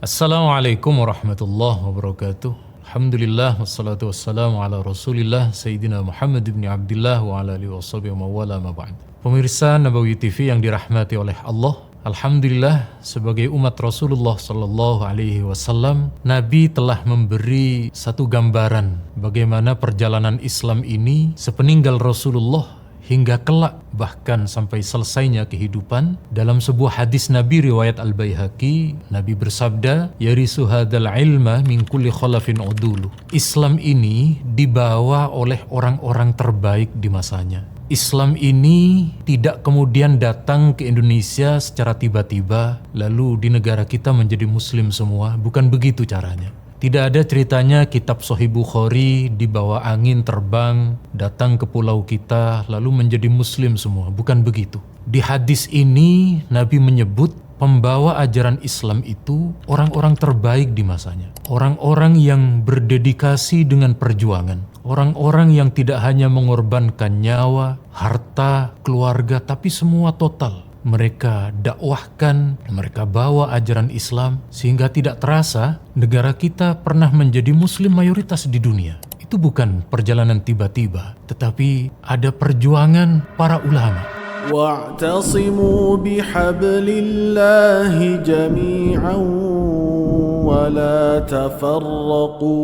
Assalamualaikum warahmatullahi wabarakatuh. Alhamdulillah wassalatu wassalamu ala Rasulillah Sayyidina Muhammad ibn Abdullah wa ala alihi washabihi wa wala ma ba'd. Pemirsa Nabawi TV yang dirahmati oleh Allah, alhamdulillah sebagai umat Rasulullah sallallahu alaihi wasallam, Nabi telah memberi satu gambaran bagaimana perjalanan Islam ini sepeninggal Rasulullah hingga kelak bahkan sampai selesainya kehidupan. Dalam sebuah hadis Nabi riwayat Al-Baihaqi, Nabi bersabda, "Yarisu hadzal ilma min kulli khalafin udulu." Islam ini dibawa oleh orang-orang terbaik di masanya. Islam ini tidak kemudian datang ke Indonesia secara tiba-tiba lalu di negara kita menjadi muslim semua, bukan begitu caranya. Tidak ada ceritanya kitab Sahih Bukhari dibawa angin terbang, datang ke pulau kita, lalu menjadi muslim semua. Bukan begitu. Di hadis ini, Nabi menyebut pembawa ajaran Islam itu orang-orang terbaik di masanya. Orang-orang yang berdedikasi dengan perjuangan. Orang-orang yang tidak hanya mengorbankan nyawa, harta, keluarga, tapi semua total. Mereka dakwahkan, mereka bawa ajaran Islam sehingga tidak terasa negara kita pernah menjadi muslim mayoritas di dunia. Itu bukan perjalanan tiba-tiba, tetapi ada perjuangan para ulama. Wa'tasimu bihablillahi jami'an wa la tafarraqu.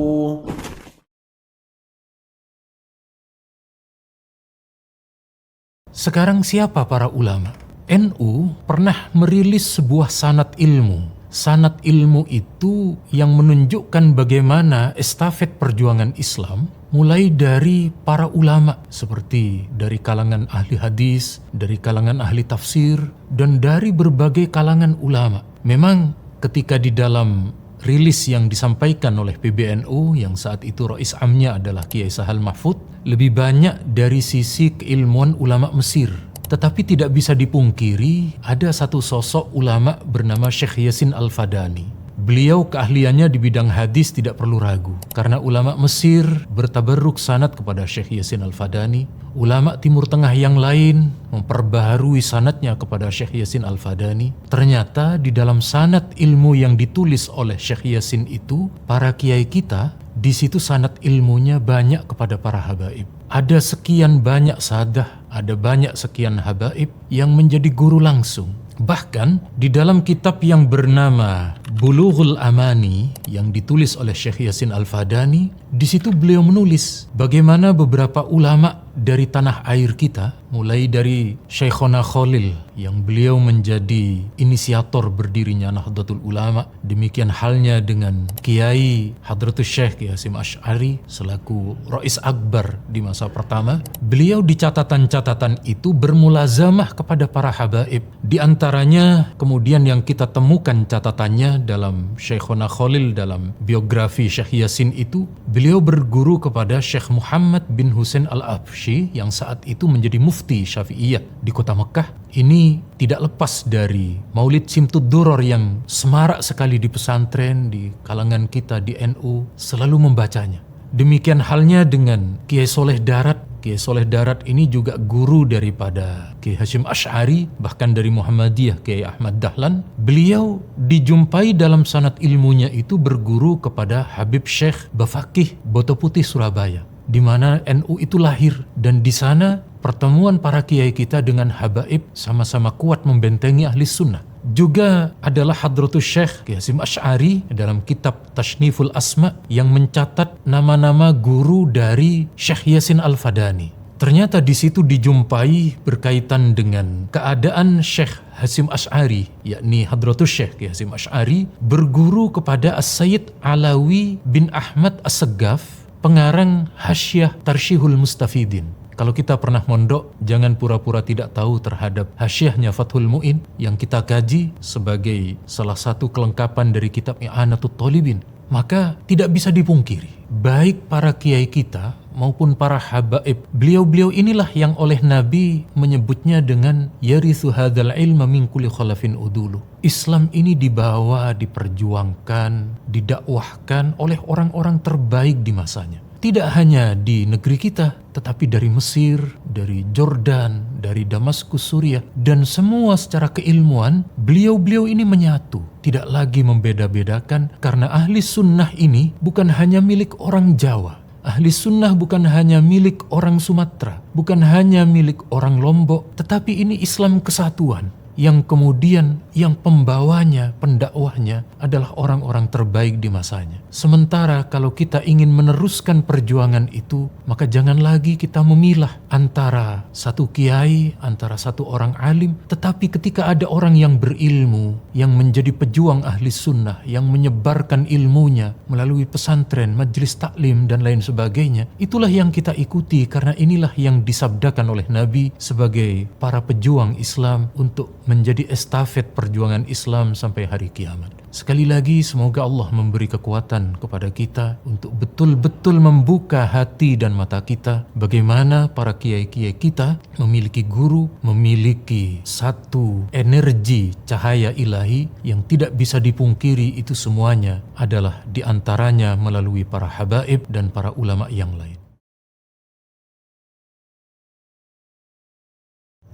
Sekarang siapa para ulama? NU pernah merilis sebuah sanad ilmu. Sanad ilmu itu yang menunjukkan bagaimana estafet perjuangan Islam mulai dari para ulama seperti dari kalangan ahli hadis, dari kalangan ahli tafsir, dan dari berbagai kalangan ulama. Memang ketika di dalam rilis yang disampaikan oleh PBNU yang saat itu Rais Amnya adalah Kiai Sahal Mahfud, lebih banyak dari sisi keilmuan ulama Mesir. Tetapi tidak bisa dipungkiri ada satu sosok ulama bernama Syekh Yasin Al-Fadani. Beliau keahliannya di bidang hadis tidak perlu ragu. Karena ulama Mesir bertabarruk sanad kepada Syekh Yasin Al-Fadani. Ulama Timur Tengah yang lain memperbaharui sanadnya kepada Syekh Yasin Al-Fadani. Ternyata di dalam sanad ilmu yang ditulis oleh Syekh Yasin itu, para kiai kita, di situ sanad ilmunya banyak kepada para habaib. Ada sekian banyak sadah, ada banyak sekian habaib yang menjadi guru langsung. Bahkan di dalam kitab yang bernama Bulughul Amani yang ditulis oleh Syekh Yasin Al-Fadani, di situ beliau menulis bagaimana beberapa ulama dari tanah air kita, mulai dari Syekhona Khalil yang beliau menjadi inisiator berdirinya Nahdlatul Ulama. Demikian halnya dengan Kiai Hadratus Syekh Hasyim Asy'ari selaku Rais Akbar di masa pertama. Beliau di catatan-catatan itu bermulazamah kepada para habaib. Di antaranya kemudian yang kita temukan catatannya dalam Syekhona Khalil dalam biografi Syekh Yasin itu, beliau berguru kepada Syekh Muhammad bin Husain Al-Absyi yang saat itu menjadi mufti Syafi'iyah di kota Mekah. Ini tidak lepas dari Maulid Simtud Duror yang semarak sekali di pesantren, di kalangan kita di NU selalu membacanya. Demikian halnya dengan Kiai Soleh Darat. Kiai Soleh Darat ini juga guru daripada Kiai Hasyim Asy'ari, bahkan dari Muhammadiyah Kiai Ahmad Dahlan. Beliau dijumpai dalam sanad ilmunya itu berguru kepada Habib Syekh Bafakih Boto Putih Surabaya, di mana NU itu lahir, dan di sana pertemuan para kiai kita dengan habaib sama-sama kuat membentengi ahli sunnah. Juga adalah Hadratus Syekh Hasyim Asy'ari dalam kitab Tashniful Asma yang mencatat nama-nama guru dari Syekh Yasin Al-Fadani. Ternyata di situ dijumpai berkaitan dengan keadaan Syekh Hasyim Asy'ari, yakni Hadratus Syekh Hasyim Asy'ari berguru kepada As-Sayyid Alawi bin Ahmad As-Seggaf, pengarang Hasyiah Tarsyihul Mustafidin. Kalau kita pernah mondok, jangan pura-pura tidak tahu terhadap hasyiahnya Fathul Mu'in yang kita kaji sebagai salah satu kelengkapan dari kitab I'anatut Thalibin. Maka tidak bisa dipungkiri, baik para kiai kita maupun para habaib, beliau-beliau inilah yang oleh Nabi menyebutnya dengan yarithu hadzal ilma min kulli khalafin udulu. Islam ini dibawa, diperjuangkan, didakwahkan oleh orang-orang terbaik di masanya. Tidak hanya di negeri kita, tetapi dari Mesir, dari Jordan, dari Damaskus, Suriah, dan semua secara keilmuan, beliau-beliau ini menyatu. Tidak lagi membeda-bedakan, karena ahli sunnah ini bukan hanya milik orang Jawa. Ahli sunnah bukan hanya milik orang Sumatera, bukan hanya milik orang Lombok, tetapi ini Islam kesatuan. Yang kemudian yang pembawanya, pendakwahnya adalah orang-orang terbaik di masanya. Sementara kalau kita ingin meneruskan perjuangan itu, maka jangan lagi kita memilah antara satu kiai, antara satu orang alim, tetapi ketika ada orang yang berilmu, yang menjadi pejuang ahli sunnah, yang menyebarkan ilmunya melalui pesantren, majelis taklim, dan lain sebagainya, itulah yang kita ikuti, karena inilah yang disabdakan oleh Nabi sebagai para pejuang Islam untuk menjadi estafet perjuangan Islam sampai hari kiamat. Sekali lagi, semoga Allah memberi kekuatan kepada kita untuk betul-betul membuka hati dan mata kita bagaimana para kiai-kiai kita memiliki guru, memiliki satu energi cahaya ilahi yang tidak bisa dipungkiri. Itu semuanya adalah diantaranya melalui para habaib dan para ulama yang lain.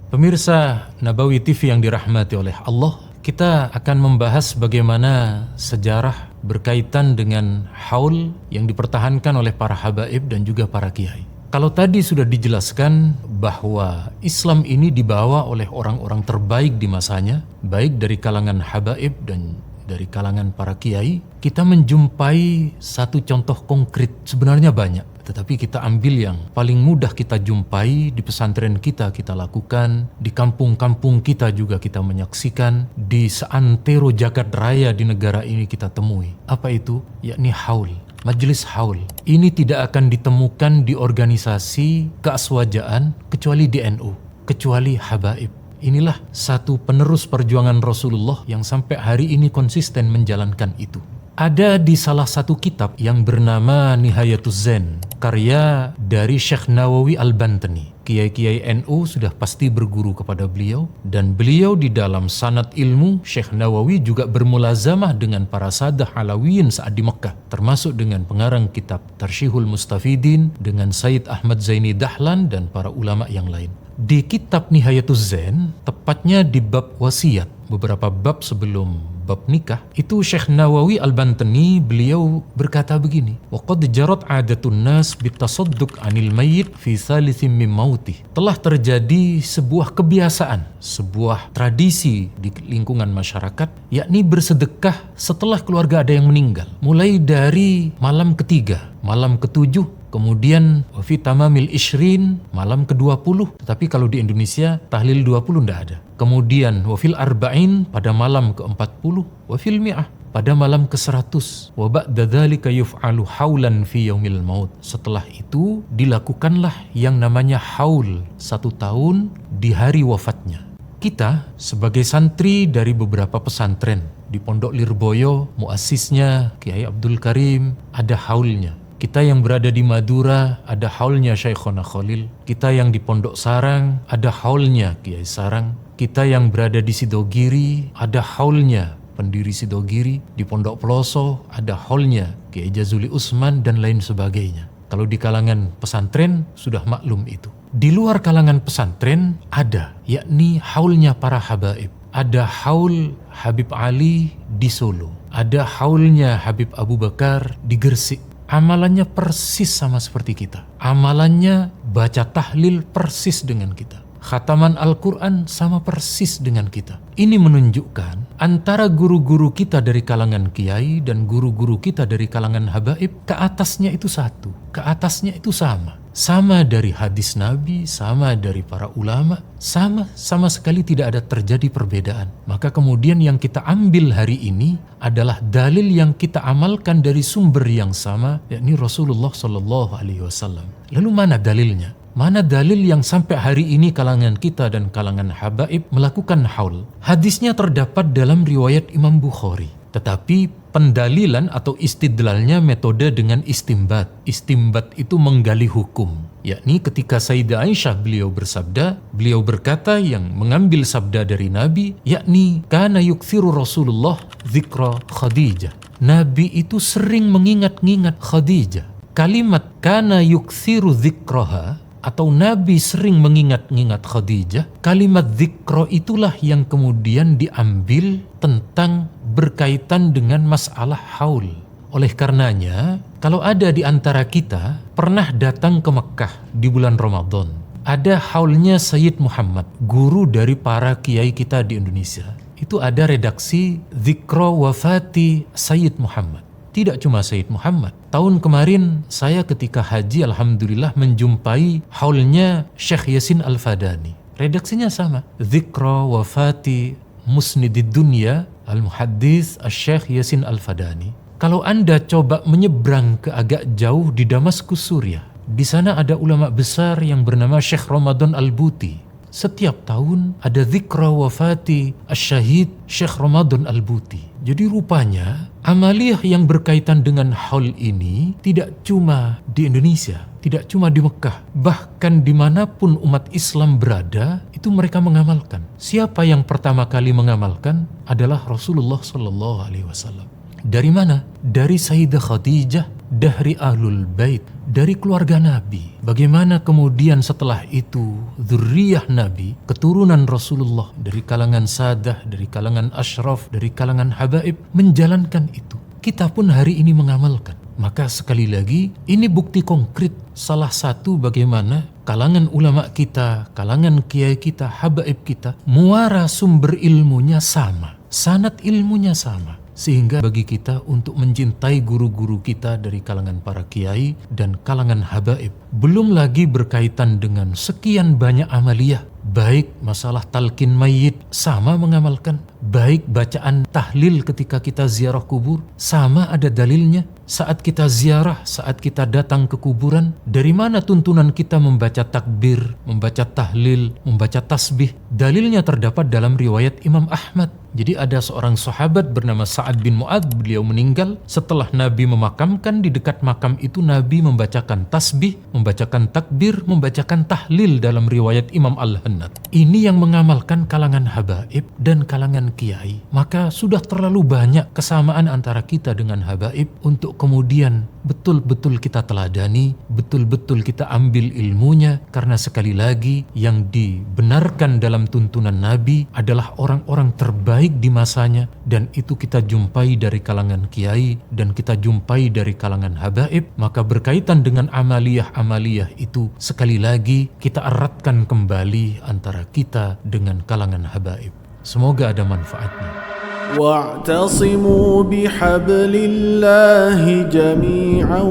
Pemirsa Nabawi TV yang dirahmati oleh Allah, kita akan membahas bagaimana sejarah berkaitan dengan haul yang dipertahankan oleh para habaib dan juga para kiai. Kalau tadi sudah dijelaskan bahwa Islam ini dibawa oleh orang-orang terbaik di masanya, baik dari kalangan habaib dan dari kalangan para kiai, kita menjumpai satu contoh konkret. Sebenarnya banyak, tetapi kita ambil yang paling mudah kita jumpai di pesantren kita lakukan, di kampung-kampung kita juga kita menyaksikan, di seantero jagat raya di negara ini kita temui. Apa itu? Yakni haul, majelis haul. Ini tidak akan ditemukan di organisasi keaswajaan kecuali di NU, kecuali habaib. Inilah satu penerus perjuangan Rasulullah yang sampai hari ini konsisten menjalankan itu. Ada di salah satu kitab yang bernama Nihayatuz Zen, karya dari Syekh Nawawi Al-Bantani. Kiai-kiai NU sudah pasti berguru kepada beliau, dan beliau di dalam sanad ilmu, Syekh Nawawi juga bermulazamah dengan para sadah alawiyin saat di Mekah, termasuk dengan pengarang kitab Tarsyihul Mustafidin, dengan Sayyid Ahmad Zaini Dahlan dan para ulama yang lain. Di kitab Nihayatuz Zen, tepatnya di bab wasiat, beberapa bab sebelum bab nikah, itu Syekh Nawawi Al-Bantani beliau berkata begini, waqad jarat 'adatun nas bitasadduq 'anil mayyit fi thalithin min mautih. Telah terjadi sebuah kebiasaan, sebuah tradisi di lingkungan masyarakat, yakni bersedekah setelah keluarga ada yang meninggal, mulai dari malam ketiga, malam ketujuh, kemudian wafi tamamil ishrin, malam ke-20, tetapi kalau di Indonesia tahlil 20 tidak ada. Kemudian wafil arba'in, pada malam ke-40, wafil mi'ah, pada malam ke-100. Wa ba'da dzalika yuf'alu haulan fi yaumil maut. Setelah itu dilakukanlah yang namanya haul, 1 tahun di hari wafatnya. Kita sebagai santri dari beberapa pesantren di Pondok Lirboyo, muassisnya Kiai Abdul Karim, ada haulnya. Kita yang berada di Madura, ada haulnya Syekhona Khalil. Kita yang di Pondok Sarang, ada haulnya Kiai Sarang. Kita yang berada di Sidogiri, ada haulnya pendiri Sidogiri. Di Pondok Peloso, ada haulnya Kiai Jazuli Usman, dan lain sebagainya. Kalau di kalangan pesantren, sudah maklum itu. Di luar kalangan pesantren, ada, yakni haulnya para habaib. Ada haul Habib Ali di Solo. Ada haulnya Habib Abu Bakar di Gresik. Amalannya persis sama seperti kita. Amalannya baca tahlil persis dengan kita. Khataman Al-Quran sama persis dengan kita. Ini menunjukkan antara guru-guru kita dari kalangan kiai dan guru-guru kita dari kalangan habaib, ke atasnya itu satu, ke atasnya itu sama. Sama dari hadis Nabi, sama dari para ulama, sama sekali tidak ada terjadi perbedaan. Maka kemudian yang kita ambil hari ini adalah dalil yang kita amalkan dari sumber yang sama, yakni Rasulullah SAW. Lalu mana dalilnya? Mana dalil yang sampai hari ini kalangan kita dan kalangan habaib melakukan haul? Hadisnya terdapat dalam riwayat Imam Bukhari. Tetapi pendalilan atau istidlalnya metode dengan istimbat. Istimbat itu menggali hukum. Yakni ketika Sayyidah Aisyah beliau bersabda, beliau berkata yang mengambil sabda dari Nabi, yakni kana yukthiru Rasulullah dzikra Khadijah. Nabi itu sering mengingat-ingat Khadijah. kalimat kana yukthiru dzikraha, atau Nabi sering mengingat-ingat Khadijah, kalimat dzikra itulah yang kemudian diambil tentang berkaitan dengan masalah haul. Oleh karenanya, kalau ada di antara kita pernah datang ke Mekah di bulan Ramadan, ada haulnya Sayyid Muhammad, guru dari para kiai kita di Indonesia. Itu ada redaksi Dzikra Wafati Sayyid Muhammad. Tidak cuma Sayyid Muhammad. Tahun kemarin saya ketika haji alhamdulillah menjumpai haulnya Syekh Yasin Al-Fadani. Redaksinya sama. Dzikra Wafati Musnidid Dunya Al-Muhaddis Syekh Yasin Al-Fadani. Kalau Anda coba menyeberang ke agak jauh di Damaskus, Suriah, di sana ada ulama besar yang bernama Syekh Ramadan Al-Buti. Setiap tahun ada Dzikra Wafati Asy-Syahid Syekh Ramadan Al-Buti. Jadi rupanya amaliyah yang berkaitan dengan haul ini tidak cuma di Indonesia, tidak cuma di Mekah, bahkan dimanapun umat Islam berada, itu mereka mengamalkan. Siapa yang pertama kali mengamalkan adalah Rasulullah SAW. Dari mana? Dari Sayyidah Khadijah, dari Ahlul Bait, dari keluarga Nabi. Bagaimana kemudian setelah itu dzurriyyah Nabi, keturunan Rasulullah dari kalangan sadah, dari kalangan asyraf, dari kalangan habaib menjalankan itu. Kita pun hari ini mengamalkan. Maka sekali lagi ini bukti konkret salah satu bagaimana kalangan ulama kita, kalangan kiai kita, habaib kita, muara sumber ilmunya sama, sanad ilmunya sama. Sehingga bagi kita untuk mencintai guru-guru kita dari kalangan para kiai dan kalangan habaib. Belum lagi berkaitan dengan sekian banyak amaliyah. Baik masalah talqin mayit, sama mengamalkan. Baik bacaan tahlil ketika kita ziarah kubur, sama ada dalilnya. Saat kita ziarah, saat kita datang ke kuburan, dari mana tuntunan kita membaca takbir, membaca tahlil, membaca tasbih? Dalilnya terdapat dalam riwayat Imam Ahmad. Jadi ada seorang sahabat bernama Sa'ad bin Mu'adz, beliau meninggal. Setelah Nabi memakamkan, di dekat makam itu Nabi membacakan tasbih, membacakan takbir, membacakan tahlil dalam riwayat Imam Al-Hannad. Ini yang mengamalkan kalangan habaib dan kalangan kiai. Maka sudah terlalu banyak kesamaan antara kita dengan habaib untuk kemudian betul-betul kita teladani, betul-betul kita ambil ilmunya. Karena sekali lagi yang dibenarkan dalam tuntunan Nabi adalah orang-orang terbaik di masanya, dan itu kita jumpai dari kalangan kiai dan kita jumpai dari kalangan habaib. Maka berkaitan dengan amaliyah-amaliyah itu sekali lagi kita eratkan kembali antara kita dengan kalangan habaib. Semoga ada manfaatnya. واعتصموا بحبل الله جميعا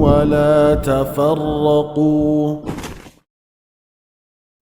ولا تفرقوا